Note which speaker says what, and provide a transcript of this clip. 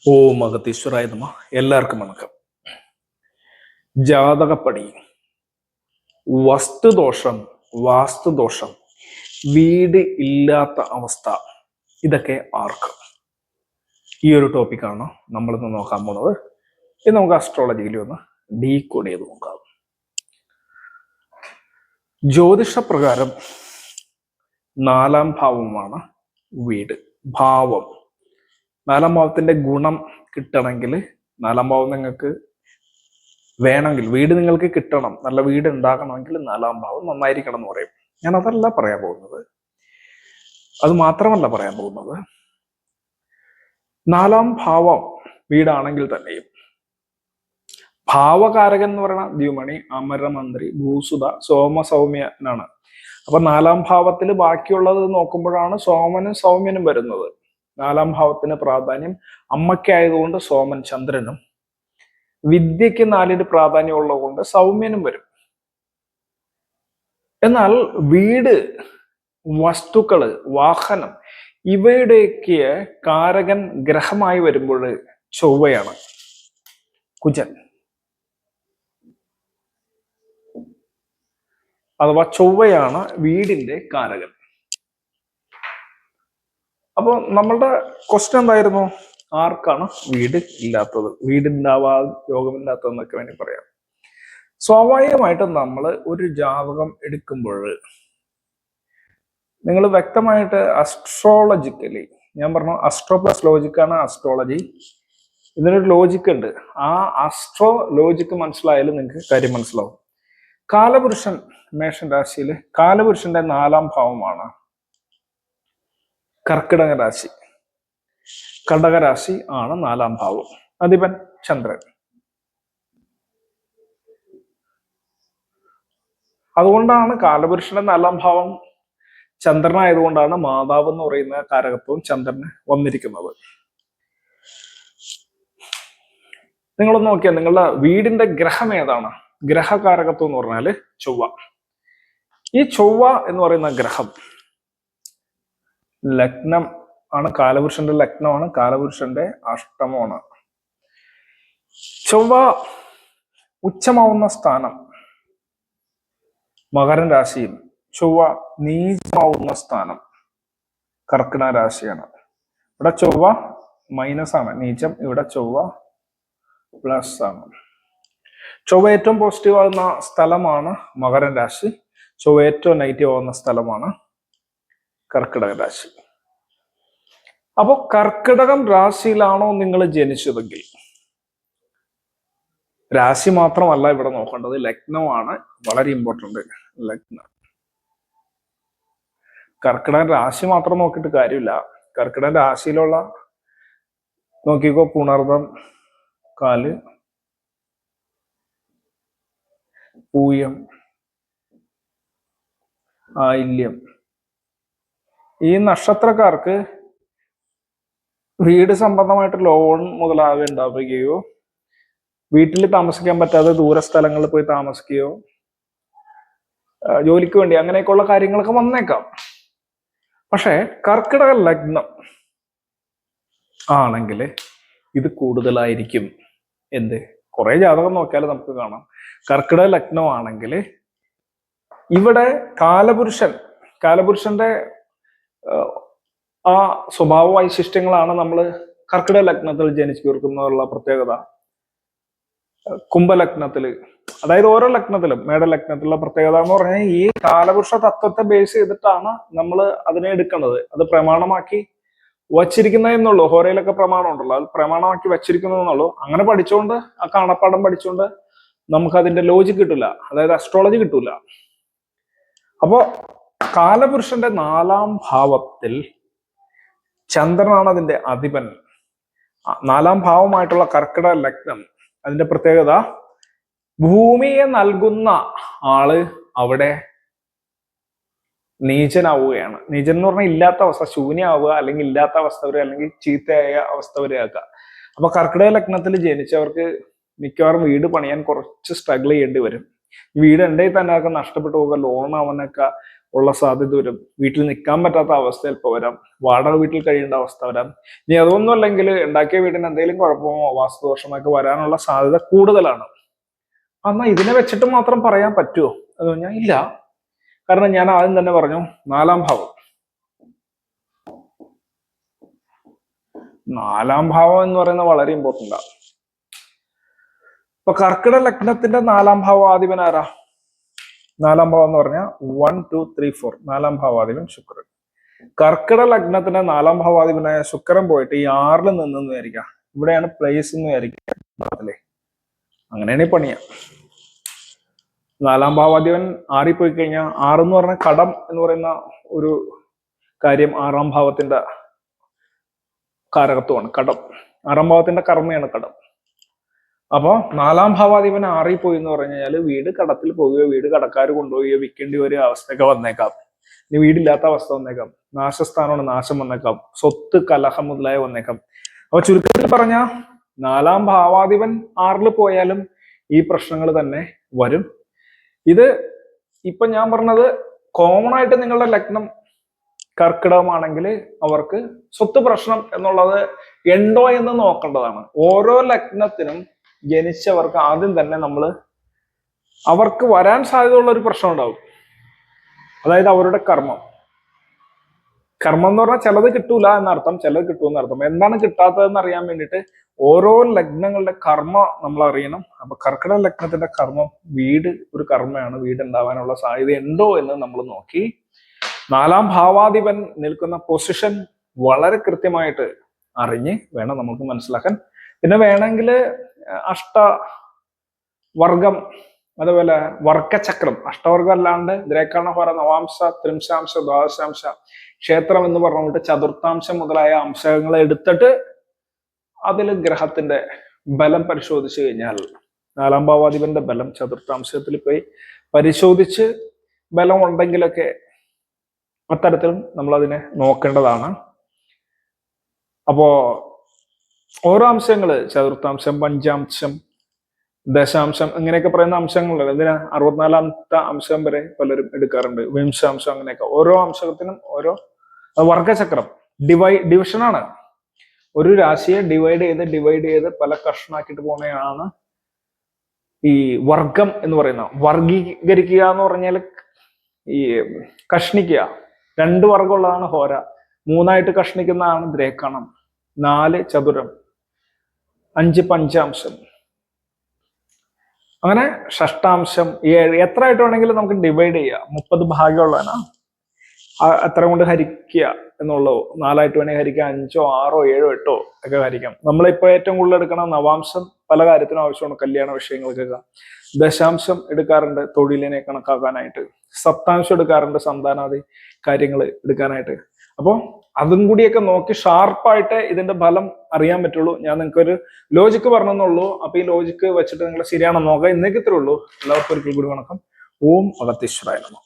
Speaker 1: ഓ മകത്തീശ്വരായ നമ. എല്ലാവർക്കും വണക്കം. ജാതകപ്പടി, വസ്തുദോഷം, വാസ്തുദോഷം, വീട് ഇല്ലാത്ത അവസ്ഥ, ഇതൊക്കെ ആർക്ക്? ഈ ഒരു ടോപ്പിക്കാണ് നമ്മളിന്ന് നോക്കാൻ പോകുന്നത്. ഇത് നമുക്ക് അസ്ട്രോളജിയിൽ ഒന്ന് ഡീകോഡ് ചെയ്ത് നോക്കാം. ജ്യോതിഷപ്രകാരം 4-ാം ഭാവമാണ് വീട്. ഭാവം, 4-ാം ഭാവത്തിന്റെ ഗുണം കിട്ടണമെങ്കിൽ, 4-ാം ഭാവം നിങ്ങൾക്ക് വേണമെങ്കിൽ, വീട് നിങ്ങൾക്ക് കിട്ടണം, നല്ല വീട് ഉണ്ടാകണമെങ്കിൽ 4-ാം ഭാവം നന്നായിരിക്കണം എന്ന് പറയും. ഞാൻ അതല്ല പറയാൻ പോകുന്നത്. അത് മാത്രമല്ല പറയാൻ പോകുന്നത്, 4-ാം ഭാവം വീടാണെങ്കിൽ തന്നെയും ഭാവകാരകൻ എന്ന് പറയുന്ന ദ്വിമണി, അമരമന്ത്രി, ഭൂസുത, സോമ, സൗമ്യനാണ്. അപ്പൊ 4-ാം ഭാവത്തിൽ ബാക്കിയുള്ളത് നോക്കുമ്പോഴാണ് സോമനും സൗമ്യനും വരുന്നത്. 4-ാം ഭാവത്തിന് പ്രാധാന്യം അമ്മയ്ക്കായതുകൊണ്ട് സോമൻ ചന്ദ്രനും, വിദ്യക്ക് 4-ന് പ്രാധാന്യം ഉള്ളതുകൊണ്ട് സൗമ്യനും വരും. എന്നാൽ വീട്, വസ്തുക്കള്, വാഹനം, ഇവയുടെയൊക്കെ കാരകൻ ഗ്രഹമായി വരുമ്പോൾ ചൊവ്വയാണ്, കുജൻ. അഥവാ ചൊവ്വയാണ് വീടിന്റെ കാരകൻ. അപ്പൊ നമ്മളുടെ ക്വസ്റ്റ്യൻ എന്തായിരുന്നു? ആർക്കാണ് വീട് ഇല്ലാത്തത്, വീടുണ്ടാവാ യോഗമില്ലാത്തതെന്നൊക്കെ വേണ്ടി പറയാം. സ്വാഭാവികമായിട്ടും നമ്മൾ ഒരു ജാതകം എടുക്കുമ്പോൾ നിങ്ങൾ വ്യക്തമായിട്ട് അസ്ട്രോളജിക്കലി, ഞാൻ പറഞ്ഞു അസ്ട്രോ പ്ലസ് ലോജിക്കാണ് അസ്ട്രോളജി, ഇതിനൊരു ലോജിക്ക് ഉണ്ട്. ആ അസ്ട്രോ ലോജിക്ക് മനസ്സിലായാലും നിങ്ങൾക്ക് കാര്യം മനസ്സിലാവും. കാലപുരുഷൻ മേഷൻ രാശിയിൽ, കാലപുരുഷന്റെ 4-ാം ഭാവമാണ് കർക്കിടക രാശി. കടകരാശി ആണ് 4-ാം ഭാവം. അധിപൻ ചന്ദ്രൻ. അതുകൊണ്ടാണ് കാലപുരുഷന്റെ 4-ാം ഭാവം ചന്ദ്രനായതുകൊണ്ടാണ് മാതാവ് എന്ന് പറയുന്ന കാരകത്വം ചന്ദ്രന് വന്നിരിക്കുന്നത്. നിങ്ങളൊന്ന് നോക്കിയാൽ നിങ്ങളുടെ വീടിന്റെ ഗ്രഹം ഏതാണ്? ഗ്രഹകാരകത്വം എന്ന് പറഞ്ഞാല് ചൊവ്വ. ഈ ചൊവ്വ എന്ന് പറയുന്ന ഗ്രഹം ലഗ്നം ആണ്, കാലപുരുഷന്റെ ലഗ്നമാണ്, കാലപുരുഷന്റെ അഷ്ടമമാണ്. ചൊവ്വ ഉച്ചമാവുന്ന സ്ഥാനം മകരൻ രാശിയും, ചൊവ്വ നീചമാവുന്ന സ്ഥാനം കർക്കിടക രാശിയാണ്. ഇവിടെ ചൊവ്വ മൈനസ് ആണ്, നീചം. ഇവിടെ ചൊവ്വ പ്ലസ് ആണ്. ചൊവ്വ ഏറ്റവും പോസിറ്റീവ് ആകുന്ന സ്ഥലമാണ് മകരൻ രാശി, ചൊവ്വ ഏറ്റവും നെഗറ്റീവ് ആകുന്ന സ്ഥലമാണ് കർക്കിടക രാശി. അപ്പോ കർക്കിടകം രാശിയിലാണോ നിങ്ങൾ ജനിച്ചതെങ്കിൽ, രാശി മാത്രമല്ല ഇവിടെ നോക്കേണ്ടത്, ലഗ്നമാണ് വളരെ ഇമ്പോർട്ടന്റ്. ലഗ്നം, കർക്കിടക രാശി മാത്രം നോക്കിയിട്ട് കാര്യമില്ല. കർക്കിടക രാശിയിലുള്ള നോക്കിക്കോ, പുണർദം, കാല്, പൂയം, ആയില്യം, ഈ നക്ഷത്രക്കാർക്ക് വീട് സംബന്ധമായിട്ട് ലോൺ മുതലാകെ ഉണ്ടാവുകയോ, വീട്ടിൽ താമസിക്കാൻ പറ്റാതെ ദൂര സ്ഥലങ്ങളിൽ പോയി താമസിക്കുകയോ, ജോലിക്ക് വേണ്ടി അങ്ങനെയൊക്കെയുള്ള കാര്യങ്ങളൊക്കെ വന്നേക്കാം. പക്ഷെ കർക്കിടക ലഗ്നം ആണെങ്കിൽ ഇത് കൂടുതലായിരിക്കും. എന്ത്? കുറെ ജാതകം നോക്കിയാൽ നമുക്ക് കാണാം, കർക്കിടക ലഗ്നം ആണെങ്കിൽ ഇവിടെ കാലപുരുഷന്റെ ആ സ്വഭാവ വൈശിഷ്ട്യങ്ങളാണ് നമ്മൾ കർക്കിടക ലഗ്നത്തിൽ ജനിച്ചവർക്കുന്നുള്ള പ്രത്യേകത. കുംഭലഗ്നത്തില്, അതായത് ഓരോ ലഗ്നത്തിലും, മേടലഗ്നത്തിലുള്ള പ്രത്യേകത എന്ന് പറഞ്ഞാൽ ഈ കാലപുരുഷ തത്വത്തെ ബേസ് ചെയ്തിട്ടാണ് നമ്മൾ അതിനെ എടുക്കേണ്ടത്. അത് പ്രമാണമാക്കി വച്ചിരിക്കുന്നതെന്നുള്ളൂ. ഹോരയിലൊക്കെ പ്രമാണം ഉണ്ടല്ലോ, അത് പ്രമാണമാക്കി വച്ചിരിക്കുന്നതെന്നുള്ളൂ. അങ്ങനെ പഠിച്ചുകൊണ്ട്, ആ കാണപ്പാടം പഠിച്ചുകൊണ്ട് നമുക്ക് അതിന്റെ ലോജിക് കിട്ടില്ല, അതായത് അസ്ട്രോളജി കിട്ടൂല. അപ്പോ കാലപുരുഷന്റെ 4-ാം ഭാവത്തിൽ ചന്ദ്രനാണ് അതിന്റെ അധിപൻ. 4-ാം ഭാവമായിട്ടുള്ള കർക്കിടക ലഗ്നം, അതിന്റെ പ്രത്യേകത ഭൂമിയെ നൽകുന്ന ആള് അവിടെ നീചനാവുകയാണ്. നീചൻ എന്ന് പറഞ്ഞാൽ ഇല്ലാത്ത അവസ്ഥ, ശൂന്യമാവുക, അല്ലെങ്കിൽ ഇല്ലാത്ത അവസ്ഥ വരെ, അല്ലെങ്കിൽ ചീത്തയായ അവസ്ഥ വരെ ആക്കുക. അപ്പൊ കർക്കിടക ലഗ്നത്തിൽ ജനിച്ചവർക്ക് മിക്കവാറും വീട് പണിയാൻ കുറച്ച് സ്ട്രഗിൾ ചെയ്യേണ്ടി വരും. ഈ വീട് എൻ്റെ തന്നെ ഒക്കെ നഷ്ടപ്പെട്ടു പോകുക, ലോൺ അവനൊക്കെ ഉള്ള സാധ്യത വരും. വീട്ടിൽ നിൽക്കാൻ പറ്റാത്ത അവസ്ഥ ചിലപ്പോൾ വരാം. വാടക വീട്ടിൽ കഴിയേണ്ട അവസ്ഥ വരാം. ഇനി അതൊന്നും അല്ലെങ്കിൽ ഉണ്ടാക്കിയ വീടിന് എന്തെങ്കിലും കുഴപ്പമോ വാസ്തുദോഷമൊക്കെ വരാനുള്ള സാധ്യത കൂടുതലാണ്. എന്നാൽ ഇതിനെ വെച്ചിട്ട് മാത്രം പറയാൻ പറ്റുമോ എന്ന് പറഞ്ഞാൽ ഇല്ല. കാരണം ഞാൻ ആദ്യം തന്നെ പറഞ്ഞു, 4-ാം ഭാവം. 4-ാം ഭാവം എന്ന് പറയുന്നത് വളരെ ഇമ്പോർട്ടൻ്റ് ആണ്. ഇപ്പൊ കർക്കിടക ലഗ്നത്തിന്റെ 4-ാം ഭാവാധിപൻ ആരാ? 4-ാം ഭാവം എന്ന് പറഞ്ഞാൽ 1, 2, 3, 4 4-ാം ഭാവാധിപൻ ശുക്രൻ. കർക്കിടക ലഗ്നത്തിന്റെ 4-ാം ഭാവാധിപനായ ശുക്രൻ പോയിട്ട് ഈ 6-ൽ നിന്നെന്ന് വിചാരിക്കാം, ഇവിടെയാണ് പ്ലേസ് എന്ന് വിചാരിക്കാം. അങ്ങനെയാണ് ഈ പണിയ. 4-ാം ഭാവാധിപൻ 6-ൽ പോയി കഴിഞ്ഞാൽ, 6 എന്ന് പറഞ്ഞാൽ കടം എന്ന് പറയുന്ന ഒരു കാര്യം 6-ാം ഭാവത്തിന്റെ കാരകത്വമാണ്. കടം 6-ാം ഭാവത്തിന്റെ കർമ്മയാണ് കടം. അപ്പൊ 4-ാം ഭാവാധിപൻ 6-ൽ പോയി എന്ന് പറഞ്ഞു കഴിഞ്ഞാൽ വീട് കടത്തിൽ പോവുകയോ വീട് കടക്കാർ കൊണ്ടുപോവുകയോ വിൽക്കേണ്ടി ഒരു അവസ്ഥയൊക്കെ വന്നേക്കാം. ഇനി വീടില്ലാത്ത അവസ്ഥ വന്നേക്കാം. നാശസ്ഥാനമാണ്, നാശം വന്നേക്കാം. സ്വത്ത് കലഹം മുതലായ വന്നേക്കാം. അപ്പൊ ചുരുക്കത്തിൽ പറഞ്ഞ 4-ാം ഭാവാധിപൻ 6-ൽ പോയാലും ഈ പ്രശ്നങ്ങൾ തന്നെ വരും. ഇത് ഇപ്പൊ ഞാൻ പറഞ്ഞത് കോമൺ ആയിട്ട് നിങ്ങളുടെ ലഗ്നം കർക്കിടകമാണെങ്കിൽ അവർക്ക് സ്വത്ത് പ്രശ്നം എന്നുള്ളത് ഉണ്ടോ എന്ന് നോക്കേണ്ടതാണ്. ഓരോ ലഗ്നത്തിനും ജനിച്ചവർക്ക് ആദ്യം തന്നെ അവർക്ക് വരാൻ സാധ്യതയുള്ള ഒരു പ്രശ്നം ഉണ്ടാവും. അതായത് അവരുടെ കർമ്മം എന്ന് പറഞ്ഞാൽ ചിലത് കിട്ടൂല എന്നർത്ഥം, ചിലത് കിട്ടുമെന്നർത്ഥം. എന്താണ് കിട്ടാത്തതെന്ന് അറിയാൻ വേണ്ടിയിട്ട് ഓരോ ലഗ്നങ്ങളുടെ കർമ്മ നമ്മൾ അറിയണം. അപ്പൊ കർക്കിടക ലഗ്നത്തിന്റെ കർമ്മം വീട് ഒരു കർമ്മയാണ്. വീട് ഉണ്ടാവാനുള്ള സാധ്യത ഉണ്ടോ എന്ന് നമ്മൾ നോക്കി 4-ാം ഭാവാധിപൻ നിൽക്കുന്ന പൊസിഷൻ വളരെ കൃത്യമായിട്ട് അറിഞ്ഞ് വേണം നമുക്ക് മനസ്സിലാക്കാൻ. പിന്നെ വേണമെങ്കിൽ അഷ്ടവർഗം, അതുപോലെ വർഗചക്രം, അഷ്ടവർഗം അല്ലാണ്ട് ദ്രേക്കർണഹോര, നവാംശ, ത്രിംശാംശ, ദ്വാദശാംശ, ക്ഷേത്രം എന്ന് പറഞ്ഞിട്ട് ചതുർത്ഥാംശം മുതലായ അംശങ്ങൾ എടുത്തിട്ട് അതിൽ ഗ്രഹത്തിന്റെ ബലം പരിശോധിച്ചു കഴിഞ്ഞാൽ 4-ാം ഭാവാധിപന്റെ ബലം ചതുർത്ഥാംശത്തിൽ പോയി പരിശോധിച്ച് ബലം ഉണ്ടെങ്കിലൊക്കെ അത്തരത്തിലും നമ്മൾ അതിനെ നോക്കേണ്ടതാണ്. അപ്പോ ഓരോ അംശങ്ങള് ചതുർത്ഥാംശം, പഞ്ചാംശം, ദശാംശം ഇങ്ങനെയൊക്കെ പറയുന്ന അംശങ്ങളുണ്ട്. ഇതിന് 64-ാമത്തെ അംശം വരെ പലരും എടുക്കാറുണ്ട്. വിംശാംശം, അങ്ങനെയൊക്കെ ഓരോ അംശത്തിനും ഓരോ വർഗചക്രം ഡിവിഷനാണ്. ഒരു രാശിയെ ഡിവൈഡ് ചെയ്ത് പല കഷ്ണാക്കിയിട്ട് പോകുന്നതാണ് ഈ വർഗം എന്ന് പറയുന്നത്. വർഗീകരിക്കുക എന്ന് പറഞ്ഞാൽ ഈ കഷ്ണിക്കുക. 2 വർഗമുള്ളതാണ് ഹോര, 3ആയിട്ട് കഷ്ണിക്കുന്നതാണ് ദ്രേക്കണം, 4 ചതുരം, 5 പഞ്ചാംശം, അങ്ങനെ ഷഷ്ടാംശം, 7 എത്ര ആയിട്ട് വേണമെങ്കിലും നമുക്ക് ഡിവൈഡ് ചെയ്യാം. 30 ഭാഗമുള്ളതാണ്. എത്ര കൊണ്ട് ഹരിക്കുക എന്നുള്ളൂ. 4ആയിട്ട് വേണമെങ്കിൽ ഹരിക്കാം, 5ഓ 6ഓ 7ഓ 8ഓ ഒക്കെ ഹരിക്കാം. നമ്മളിപ്പോ ഏറ്റവും കൂടുതൽ എടുക്കണം നവാംശം, പല കാര്യത്തിനും ആവശ്യമാണ്, കല്യാണ വിഷയങ്ങൾക്കൊക്കെ. ദശാംശം എടുക്കാറുണ്ട് തൊഴിലിനെ കണക്കാക്കാനായിട്ട്. സപ്താംശം എടുക്കാറുണ്ട് സന്താനാദി കാര്യങ്ങൾ എടുക്കാനായിട്ട്. അപ്പോൾ അതും കൂടിയൊക്കെ നോക്കി ഷാർപ്പായിട്ട് ഇതിന്റെ ഫലം അറിയാൻ പറ്റുള്ളൂ. ഞാൻ നിങ്ങൾക്കൊരു ലോജിക്ക് പറഞ്ഞെന്നുള്ളൂ. അപ്പൊ ഈ ലോജിക്ക് വെച്ചിട്ട് നിങ്ങൾ ശരിയാണോ നോക്കുക. ഇന്നേക്ക് ഇത്രേ ഉള്ളൂ. എല്ലാവർക്കും ഒരിക്കൽ കൂടി വണക്കം. ഓം അഗസ്ത്യേശ്വരായ നമഃ.